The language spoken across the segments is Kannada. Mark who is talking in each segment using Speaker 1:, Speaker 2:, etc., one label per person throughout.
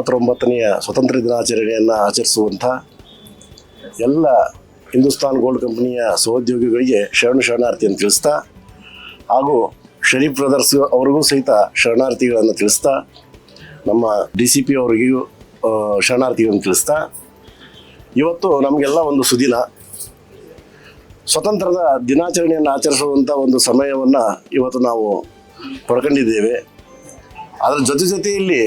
Speaker 1: 79ನೆಯ ಸ್ವತಂತ್ರ ದಿನಾಚರಣೆಯನ್ನು ಆಚರಿಸುವಂಥ ಎಲ್ಲ ಹಿಂದೂಸ್ತಾನ್ ಗೋಲ್ಡ್ ಕಂಪನಿಯ ಸಹೋದ್ಯೋಗಿಗಳಿಗೆ ಶರಣಾರ್ಥಿಯನ್ನು ತಿಳಿಸ್ತಾ ಹಾಗೂ ಶರೀಫ್ ಬ್ರದರ್ಸ್ ಅವ್ರಿಗೂ ಸಹಿತ ಶರಣಾರ್ಥಿಗಳನ್ನು ತಿಳಿಸ್ತಾ ನಮ್ಮ DCP ಅವರಿಗೂ ಶರಣಾರ್ಥಿಗಳನ್ನು ತಿಳಿಸ್ತಾ ಇವತ್ತು ನಮಗೆಲ್ಲ ಒಂದು ಸುದಿನ ಸ್ವತಂತ್ರದ ದಿನಾಚರಣೆಯನ್ನು ಆಚರಿಸುವಂಥ ಒಂದು ಸಮಯವನ್ನು ಇವತ್ತು ನಾವು ಪಡ್ಕೊಂಡಿದ್ದೇವೆ. ಅದರ ಜೊತೆಯಲ್ಲಿ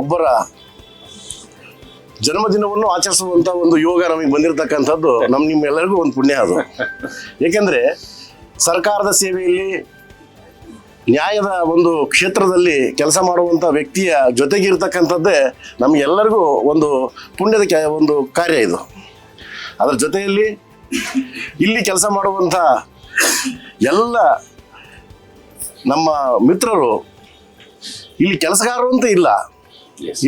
Speaker 1: ಒಬ್ಬರ ಜನ್ಮದಿನವನ್ನು ಆಚರಿಸುವಂಥ ಒಂದು ಯೋಗ ನಮಗೆ ಬಂದಿರತಕ್ಕಂಥದ್ದು ನಿಮ್ಮೆಲ್ಲರಿಗೂ ಒಂದು ಪುಣ್ಯ ಅದು. ಏಕೆಂದರೆ ಸರ್ಕಾರದ ಸೇವೆಯಲ್ಲಿ ನ್ಯಾಯದ ಒಂದು ಕ್ಷೇತ್ರದಲ್ಲಿ ಕೆಲಸ ಮಾಡುವಂಥ ವ್ಯಕ್ತಿಯ ಜೊತೆಗಿರ್ತಕ್ಕಂಥದ್ದೇ ನಮಗೆಲ್ಲರಿಗೂ ಒಂದು ಪುಣ್ಯದ ಒಂದು ಕಾರ್ಯ ಇದು. ಅದರ ಜೊತೆಯಲ್ಲಿ ಇಲ್ಲಿ ಕೆಲಸ ಮಾಡುವಂಥ ಎಲ್ಲ ನಮ್ಮ ಮಿತ್ರರು ಇಲ್ಲಿ ಕೆಲಸಗಾರರು ಅಂತ ಇಲ್ಲ,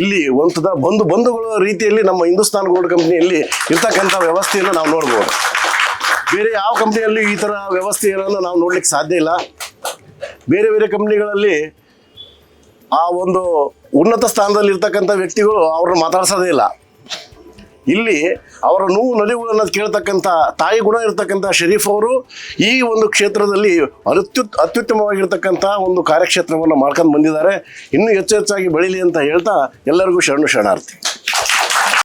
Speaker 1: ಇಲ್ಲಿ ಒಂಥರ ಬಂಧುಗಳ ರೀತಿಯಲ್ಲಿ ನಮ್ಮ ಹಿಂದೂಸ್ತಾನ್ ಗೋಲ್ಡ್ ಕಂಪ್ನಿಯಲ್ಲಿ ಇರ್ತಕ್ಕಂಥ ವ್ಯವಸ್ಥೆಯನ್ನು ನಾವು ನೋಡ್ಬೋದು. ಬೇರೆ ಯಾವ ಕಂಪ್ನಿಯಲ್ಲಿ ಈ ಥರ ವ್ಯವಸ್ಥೆಯನ್ನು ನಾವು ನೋಡ್ಲಿಕ್ಕೆ ಸಾಧ್ಯ ಇಲ್ಲ. ಬೇರೆ ಕಂಪ್ನಿಗಳಲ್ಲಿ ಆ ಒಂದು ಉನ್ನತ ಸ್ಥಾನದಲ್ಲಿ ಇರ್ತಕ್ಕಂಥ ವ್ಯಕ್ತಿಗಳು ಅವ್ರನ್ನ ಮಾತಾಡ್ಸೋದೇ ಇಲ್ಲ. ಇಲ್ಲಿ ಅವರ ನೋವು ನಲಿವುಗಳನ್ನು ಕೇಳ್ತಕ್ಕಂಥ ತಾಯಿ ಗುಣ ಇರ್ತಕ್ಕಂಥ ಶರೀಫ್ ಅವರು ಈ ಒಂದು ಕ್ಷೇತ್ರದಲ್ಲಿ ಅತ್ಯುತ್ತಮವಾಗಿರ್ತಕ್ಕಂಥ ಒಂದು ಕಾರ್ಯಕ್ಷೇತ್ರವನ್ನು ಮಾಡ್ಕೊಂಡು ಬಂದಿದ್ದಾರೆ. ಇನ್ನೂ ಹೆಚ್ಚಾಗಿ ಬೆಳೀಲಿ ಅಂತ ಹೇಳ್ತಾ ಎಲ್ಲರಿಗೂ ಶರಣಾರ್ಥಿ.